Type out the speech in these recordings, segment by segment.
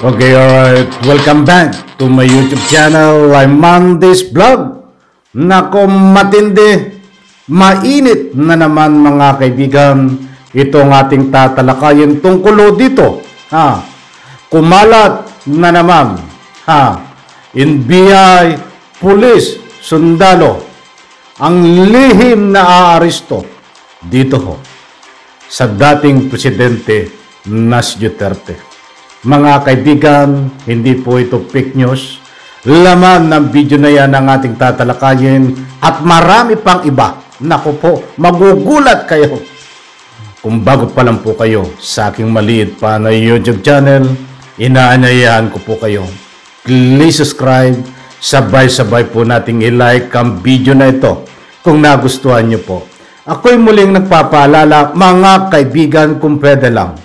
Okay, alright. Welcome back to my YouTube channel. I'm Mandy's Vlog. Nako, matindi, mainit na naman mga kaibigan. Itong ating tatalakayin tungkol dito. Kumalat na naman. NBI, pulis, sundalo. Ang lihim na aaresto dito sa dating presidente Nas Duterte. Mga kaibigan, hindi po ito fake news. Laman ng video na yan ang ating tatalakayin at marami pang iba. Naku po, magugulat kayo. Kung bago pa lang po kayo sa aking maliit pa na YouTube channel, inaanyayahan ko po kayo. Please subscribe, sabay-sabay po nating i-like ang video na ito kung nagustuhan nyo po. Ako'y muling nagpapaalala, mga kaibigan, kung pwede lang,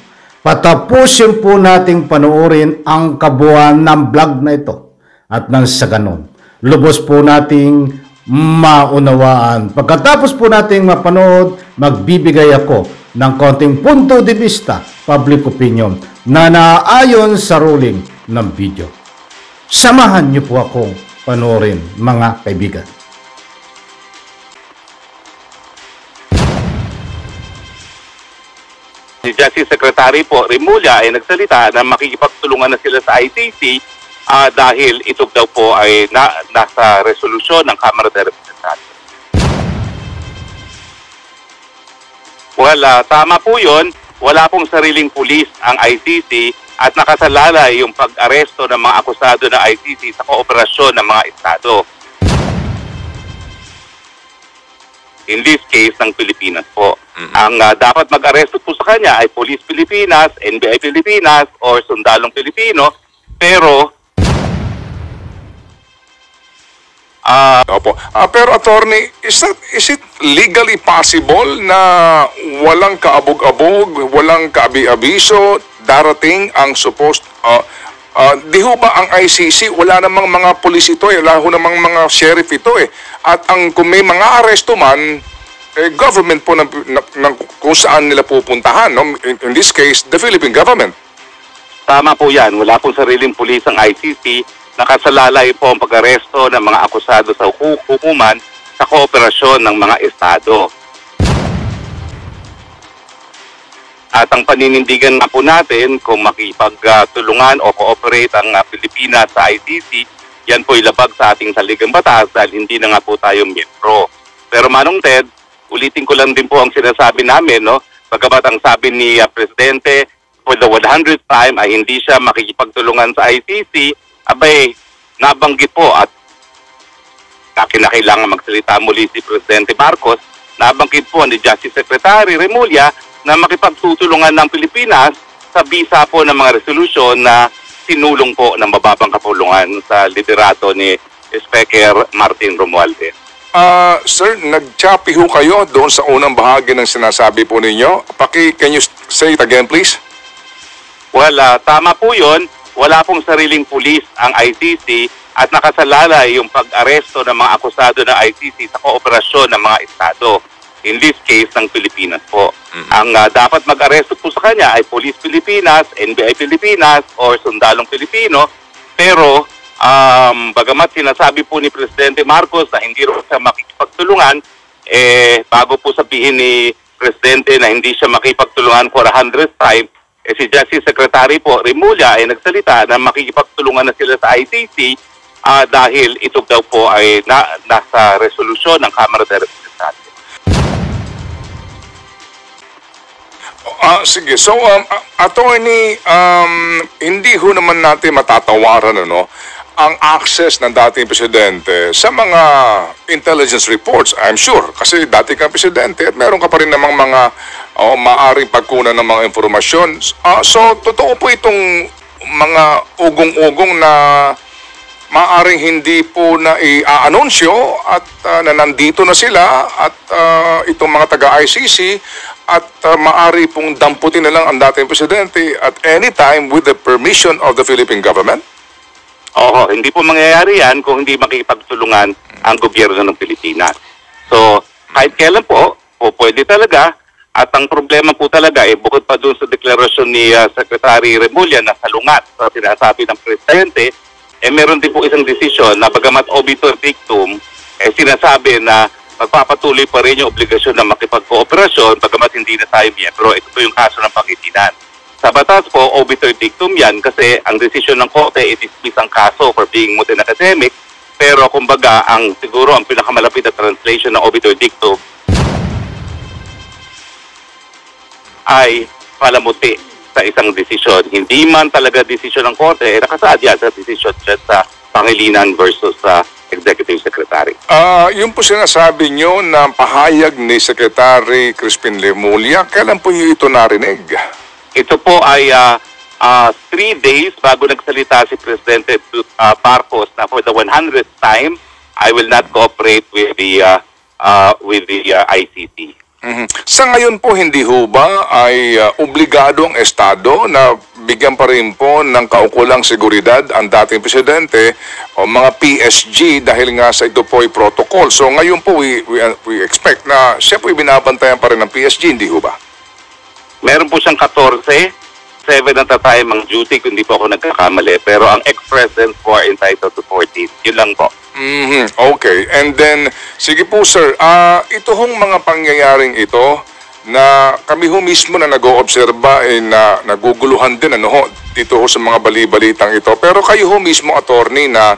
patapusin po nating panoorin ang kabuuan ng vlog na ito. At nang sa ganon, lubos po nating maunawaan. Pagkatapos po nating mapanood, magbibigay ako ng konting punto de vista, public opinion, na naayon sa ruling ng video. Samahan niyo po akong panoorin, mga kaibigan. Si Justice Secretary po, Remulla, ay nagsalita na makikipagtulungan na sila sa ICC dahil ito daw po ay nasa resolusyon ng Kamara de Representantes. Well, tama po yun. Wala pong sariling pulis ang ICC at nakasalalay yung pag-aresto ng mga akusado ng ICC sa kooperasyon ng mga estado. In this case, ng Pilipinas po. Ang dapat mag-aresto po sa kanya ay Police Pilipinas, NBI Pilipinas, or Sundalong Pilipino. Pero pero attorney, is it legally possible na walang kaabog-abog, walang kaabi-abiso, darating ang supposed di ho ba ang ICC, wala namang mga pulis ito wala ho namang mga sheriff ito At kung may mga aresto man, government po ng kung saan nila pupuntahan, no? In this case, the Philippine government. Tama po yan. Wala pong sariling pulis ang ICC. Nakasalalay po ang pag-aresto ng mga akusado sa hukuman sa kooperasyon ng mga estado. At ang paninindigan nga po natin kung makipagtulungan o cooperate ang Pilipinas sa ICC, yan po ilabag sa ating saligang batas dahil hindi na nga po tayo miyembro. Pero Manong Ted, ulitin ko lang din po ang sinasabi namin, no? Pagkabat ang sabi ni Presidente, for the 100th time ay hindi siya makikipagtulungan sa ICC, abay, nabanggit po at kinakailangan magsalita muli si Presidente Marcos, nabanggit po ni Justice Secretary Remulla na makipagtutulungan ng Pilipinas sa bisa po ng mga resolusyon na sinulong po ng mababang kapulungan sa liderato ni Speaker Martin Romualdez. Sir, nag-choppy ho kayo doon sa unang bahagi ng sinasabi po ninyo. Can you say it again, please? Well, tama po yun. Wala pong sariling pulis ang ICC at nakasalalay yung pag-aresto ng mga akusado ng ICC sa kooperasyon ng mga estado. In this case, ng Pilipinas po. Ang dapat mag-aresto po sa kanya ay Police Pilipinas, NBI Pilipinas, or Sundalong Pilipino. Pero, bagamat sinasabi po ni Presidente Marcos na hindi rin siya makikipagtulungan, bago po sabihin ni Presidente na hindi siya makikipagtulungan for 100th time, si Justice Secretary po, Remulla, ay nagsalita na makikipagtulungan na sila sa ICC dahil ito daw po ay nasa resolusyon ng Kamara de Representantes. Sige. So, attorney, hindi ho naman natin matatawaran ang access ng dating presidente sa mga intelligence reports, I'm sure. Kasi dati kang presidente at meron ka pa rin namang mga maaring pagkunan ng mga informasyon. So, totoo po itong mga ugong-ugong na maaring hindi po na i-anunsyo at na nandito na sila at itong mga taga-ICC at maari pong damputin na lang ang dating presidente at any time with the permission of the Philippine government? Oo, hindi po mangyayari yan kung hindi makikipagtulungan ang gobyerno ng Pilipinas. So, kahit kailan po pwede talaga At ang problema po talaga, bukod pa doon sa deklarasyon ni Secretary Remulla na salungat sa sinasabi ng Presidente, meron din po isang desisyon na bagamat obiter dictum, sinasabi na magpapatuloy pa rin yung obligasyon na makipagkooperasyon bagamat hindi na tayo miyembro. Ito po yung kaso ng Pangitinan. Sa batas po, obiter dictum yan kasi ang desisyon ng Korte i-dismiss ang kaso for being moot and academic, pero kumbaga, siguro ang pinakamalapit na translation ng obiter dictum ay palamuti sa isang desisyon. Hindi man talaga desisyon ng Korte, nakasaad yan sa desisyon sa Pangilinan versus sa Executive Secretary. Yung po sinasabi nyo na pahayag ni Secretary Crispin Remulla, kailan po yung ito narinig? Ito po ay 3 days bago nagsalita si Presidente Marcos na for the 100th time, I will not cooperate with the ICC. Sa ngayon po, hindi ho ba ay obligado ang Estado na bigyan pa rin po ng kaukulang seguridad ang dating Presidente o mga PSG dahil nga sa ito po ay protocol? So ngayon po, we expect na siya po binabantayan pa rin ng PSG, hindi ho ba? Meron po siyang 14, 7 at a time ang duty kung di po ako nagkakamali. Pero ang ex-president po are entitled to 14. Yun lang po. Okay. And then, sige po sir, ito hong mga pangyayaring ito na kami ho mismo na nag-oobserba na naguguluhan din dito ho sa mga bali-balitang ito. Pero kayo ho mismo, attorney, na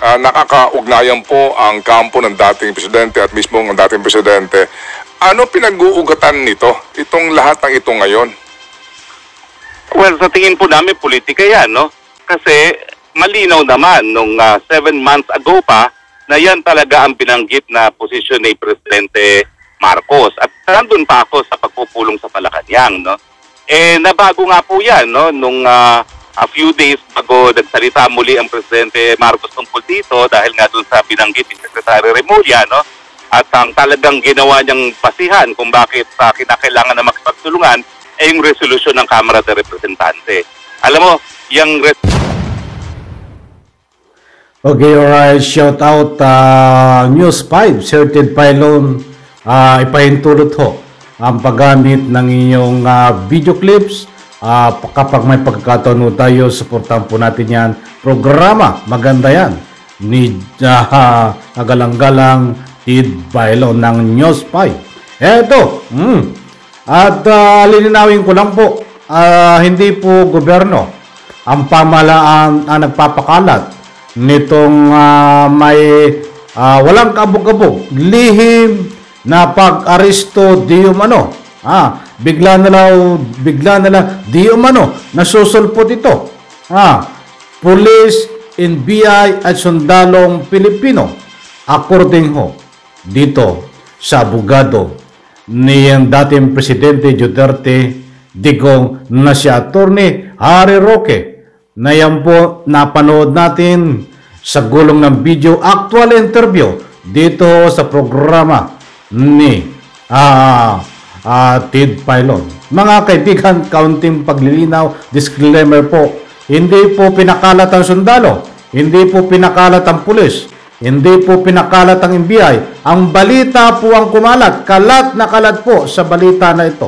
nakakaugnayan po ang kampo ng dating presidente at mismo ng dating presidente. Ano pinag-uugatan nito? Itong lahat ng ito ngayon? Well, sa tingin po namin, politika yan, no? Kasi malinaw naman nung 7 months ago pa na yan talaga ang binanggit na posisyon ni Presidente Marcos. At nandun pa ako sa pagpupulong sa Malacanang, no? Nabago nga po yan, no? Nung a few days bago nagsalita muli ang Presidente Marcos tungkol dito dahil nga dun sa binanggit ni Secretary Remulla, no? At ang talagang ginawa niyang pasihan kung bakit kinakailangan na makipagtulungan ay yung resolusyon ng Kamara de Representante. Alam mo, yung Okay, alright. Shout out News 5, Certain Pylon. Ipahintulot ho ang paggamit ng inyong video clips. Kapag may pagkakataon ho tayo, supportan po natin yan. Programa, maganda yan. Ni Agalang-galang Tid Pylon ng News 5. Eto, at lininawin ko lang po, hindi po gobyerno ang pamahalaan ang nagpapakalat nitong may walang kabog-kabog, lihim na pag-aresto di umano. Bigla na lang di umano nasusulpot ito. Police, NBI at sundalong Pilipino according ho dito sa abogado ni ang dating Presidente Duterte, digong na si Attorney Harry Roque, na yan po napanood natin sa gulong ng video, actual interview dito sa programa ni Tid Pylon. Mga kaibigan, kaunting paglilinaw, disclaimer po, hindi po pinakalat ang sundalo, hindi po pinakalat ang pulis, hindi po pinakalat ang NBI. Ang balita po ang kumalat. Kalat na kalat po sa balita na ito.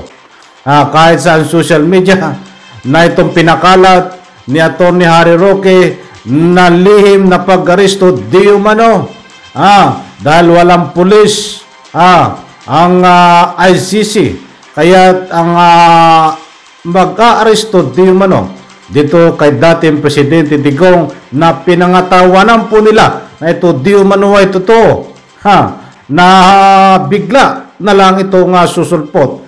Kahit sa social media na itong pinakalat ni Atty. Harry Roque na lihim na pag-aresto di umano. Dahil walang pulis ang ICC. Kaya ang mag-aaresto di umano dito kay dating Presidente Digong na pinangatawanan po nila na ito di umano ay totoo, na bigla na lang ito nga susulpot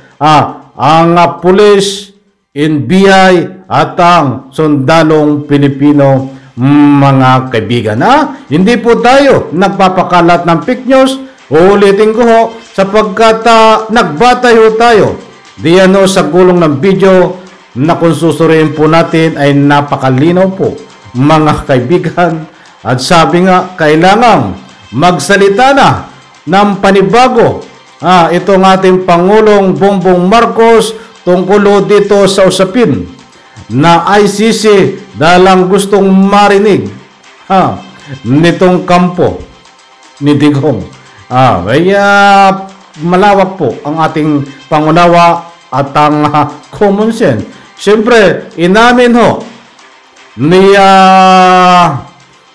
ang pulis, NBI at ang sundalong Pilipino. Mga kaibigan, hindi po tayo nagpapakalat ng fake news. Uulitin ko ho sapagkat nagbatay ho tayo diyan ho sa gulong ng video na kung susuriin po natin ay napakalinaw po, mga kaibigan. At sabi nga, kailangang magsalita na ng panibago itong ating Pangulong Bongbong Marcos tungkol dito sa usapin na ICC dahil lang gustong marinig nitong kampo ni Digong. Kaya malawak po ang ating pangunawa at ang common sense. Siyempre, inamin ho ni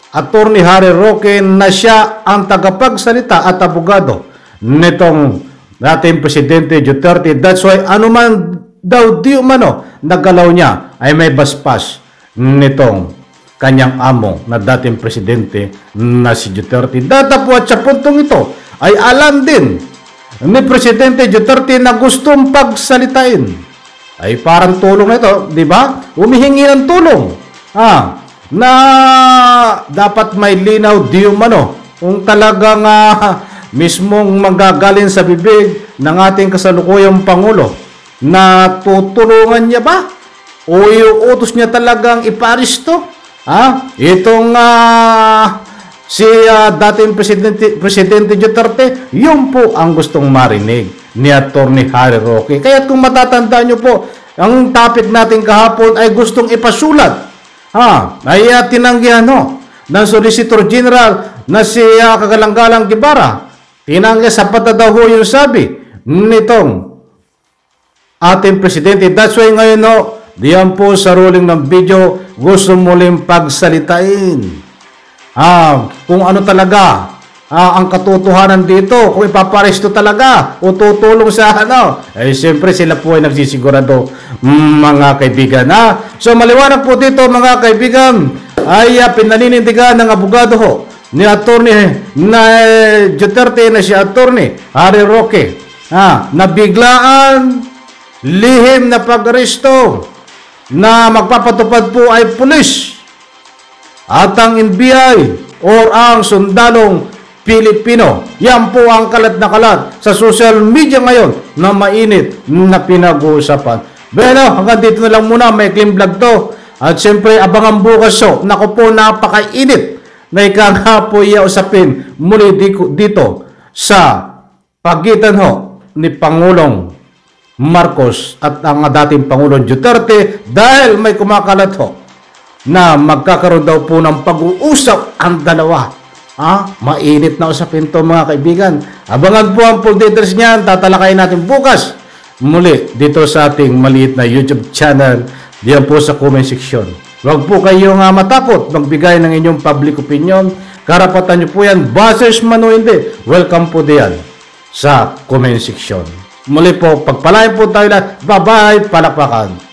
Attorney Harry Roque na siya ang tagapagsalita at abogado nitong dating Presidente Duterte. That's why anuman daw di umano nagalaw niya ay may baspas nitong kanyang amo na dating Presidente na si Duterte. Datapwat sa puntong ito ay alam din ni Presidente Duterte na gustong pagsalitain. Ay parang tulong na ito, di ba? Humihingi ng tulong. Na dapat may linaw di umano kung talagang mismong manggagaling sa bibig ng ating kasalukuyang Pangulo na tutulungan niya ba? O iuutos niya talagang iparisto? Itong si dating Presidente Duterte, yun po ang gustong marinig ni Attorney Harry Roque. Kaya kung matatandaan niyo po, ang topic natin kahapon ay gustong ipasulat. Ay tinanggihan ng Solicitor General na si Kagalang-Galang Guevara. Tinanggihan sa pata daw ho yung sabi nitong ating Presidente. That's why ngayon diyan po sa ruling ng video, gusto muling pagsalitain. Kung ano talaga ang katotohanan dito, kung ipaparesto talaga o tutulong sa siyempre sila po ay nagsisigurado, mga kaibigan. So maliwanag po dito, mga kaibigan, ay pinaninindigan ng abogado ho ni Attorney na Duterte na si Attorney Harry Roque na biglaan lihim na pag-aresto na magpapatupad po ay pulis at ang NBI or ang sundalong Pilipino. Yan po ang kalat na kalat sa social media ngayon na mainit na pinag-uusapan. Bueno, hanggang dito na lang muna. May clean vlog to. At siyempre, abangan bukas Naku po, napakainit na ika po iausapin muli dito sa pagitan ni Pangulong Marcos at ang dating Pangulong Duterte dahil may kumakalat na magkakaroon daw po ng pag-uusap ang dalawa. Mainit na usapin to, mga kaibigan. Abangan po ang full details niyan. Tatalakayin natin bukas muli dito sa ating maliit na YouTube channel. Diyan po sa comment section. Huwag po kayong matakot magbigay ng inyong public opinion. Karapatan niyo po yan. Basers man o hindi, welcome po diyan sa comment section. Muli po, pagpalain po tayo lahat. Bye-bye, palakpakan.